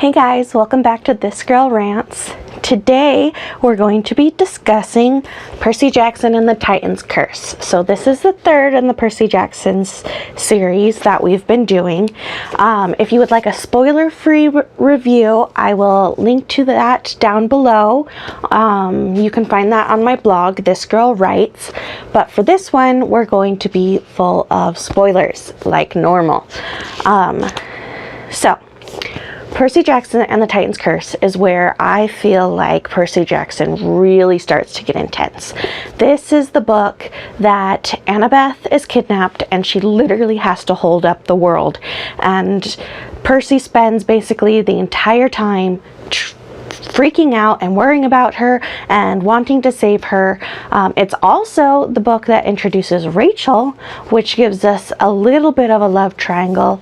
Hey guys, welcome back to This Girl Rants. Today we're going to be discussing Percy Jackson and the Titan's Curse. So this is the third in the Percy Jackson's series that we've been doing. If you would like a spoiler-free review, I will link to that down below. You can find that on my blog, This Girl Writes. But for this one, we're going to be full of spoilers, like normal. Percy Jackson and the Titan's Curse is where I feel like Percy Jackson really starts to get intense. This is the book that Annabeth is kidnapped and she literally has to hold up the world. And Percy spends basically the entire time freaking out and worrying about her and wanting to save her. It's also the book that introduces Rachel, which gives us a little bit of a love triangle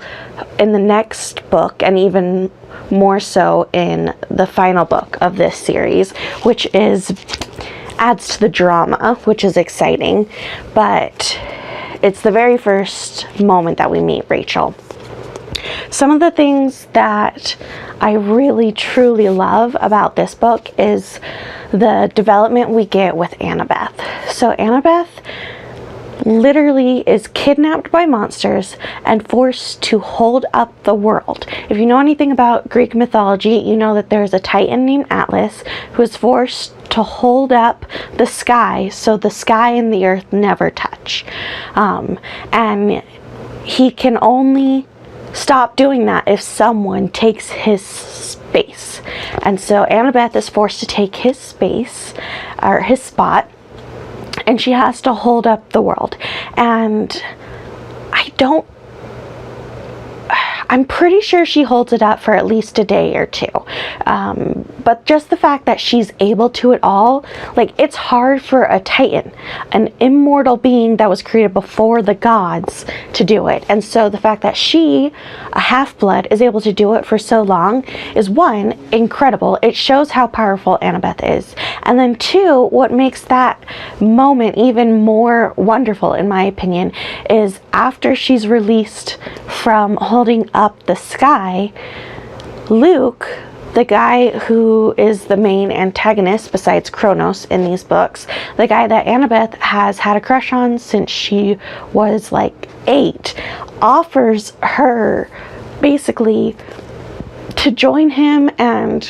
in the next book, and even more so in the final book of this series, which adds to the drama, which is exciting. But it's the very first moment that we meet Rachel. Some of the things that I really truly love about this book is the development we get with Annabeth. So Annabeth literally is kidnapped by monsters and forced to hold up the world. If you know anything about Greek mythology, you know that there's a Titan named Atlas who is forced to hold up the sky so the sky and the earth never touch. And he can only stop doing that if someone takes his space. And so Annabeth is forced to take his space, or his spot, and she has to hold up the world. And I'm pretty sure she holds it up for at least a day or two. But just the fact that she's able to it all, like, it's hard for a Titan, an immortal being that was created before the gods, to do it. And so the fact that she, a half-blood, is able to do it for so long is, one, incredible. It shows how powerful Annabeth is. And then two, what makes that moment even more wonderful, in my opinion, is after she's released from holding up the sky, Luke, the guy who is the main antagonist besides Kronos in these books, the guy that Annabeth has had a crush on since she was like 8, offers her basically to join him and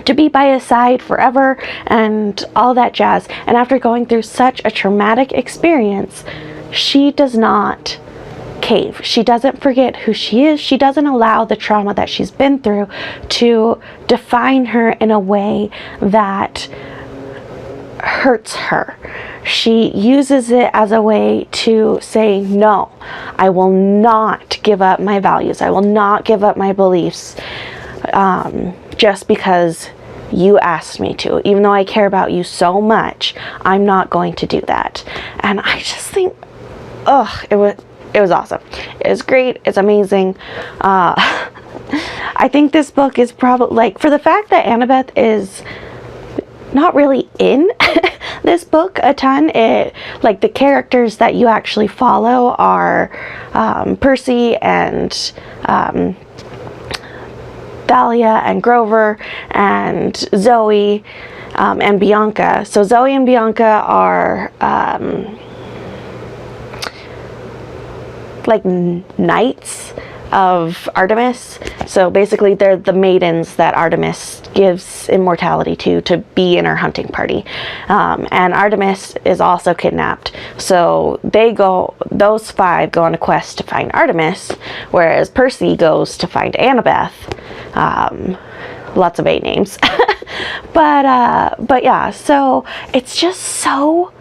to be by his side forever and all that jazz. And after going through such a traumatic experience, she does not cave. She doesn't forget who she is. She doesn't allow the trauma that she's been through to define her in a way that hurts her. She uses it as a way to say, no, I will not give up my values. I will not give up my beliefs just because you asked me to. Even though I care about you so much, I'm not going to do that. And I just think, it was awesome. It was great. It's amazing. I think this book is probably, like, for the fact that Annabeth is not really in this book a ton, like, the characters that you actually follow are Percy and Thalia and Grover and Zoe and Bianca. So Zoe and Bianca are like knights of Artemis. So basically they're the maidens that Artemis gives immortality to be in her hunting party. And Artemis is also kidnapped. So those 5 go on a quest to find Artemis, whereas Percy goes to find Annabeth. Lots of 8 names. But yeah, so it's just so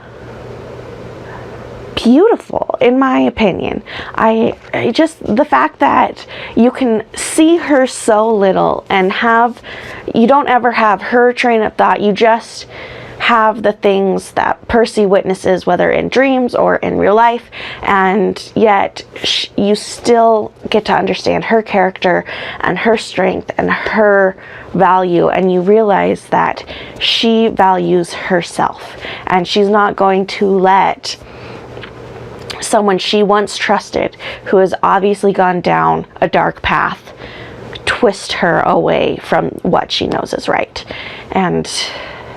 beautiful, in my opinion. I just, the fact that you can see her so little and you don't ever have her train of thought, you just have the things that Percy witnesses, whether in dreams or in real life, and yet you still get to understand her character and her strength and her value, and you realize that she values herself and she's not going to let someone she once trusted, who has obviously gone down a dark path, twist her away from what she knows is right. And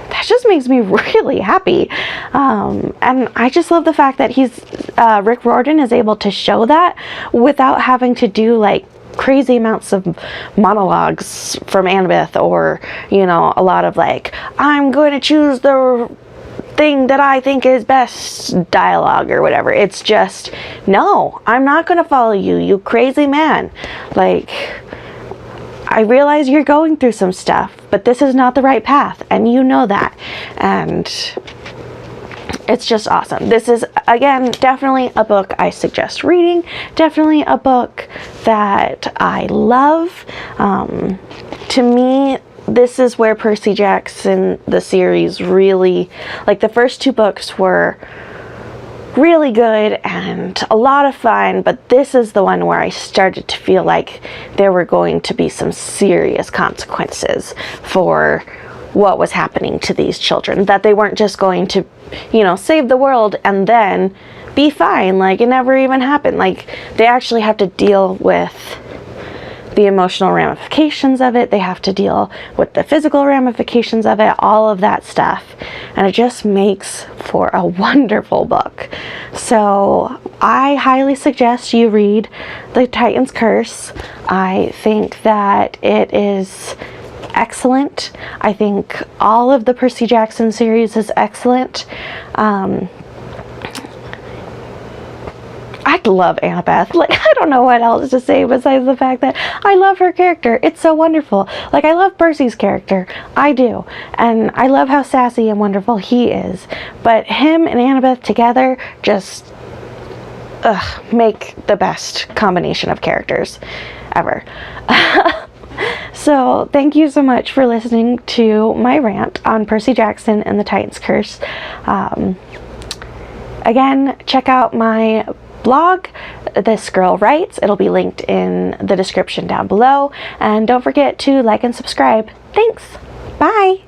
that just makes me really happy. And I just love the fact that Rick Riordan is able to show that without having to do like crazy amounts of monologues from Annabeth, or, you know, a lot of like, I'm going to choose the thing that I think is best dialogue or whatever. It's just, no, I'm not going to follow you, you crazy man. Like, I realize you're going through some stuff, but this is not the right path, and you know that. And it's just awesome. This is, again, definitely a book I suggest reading. Definitely a book that I love. To me, this is where Percy Jackson, the series, really, like the first 2 books were really good and a lot of fun, but this is the one where I started to feel like there were going to be some serious consequences for what was happening to these children, that they weren't just going to, you know, save the world and then be fine, like it never even happened. Like, they actually have to deal with the emotional ramifications of it, they have to deal with the physical ramifications of it, all of that stuff, and it just makes for a wonderful book. So I highly suggest you read The Titan's Curse. I think that it is excellent. I think all of the Percy Jackson series is excellent. I love Annabeth. Like, I don't know what else to say besides the fact that I love her character. It's so wonderful. Like, I love Percy's character. I do. And I love how sassy and wonderful he is. But him and Annabeth together just make the best combination of characters ever. So, thank you so much for listening to my rant on Percy Jackson and the Titan's Curse. Again, check out my blog, This Girl Writes. It'll be linked in the description down below. And don't forget to like and subscribe. Thanks. Bye.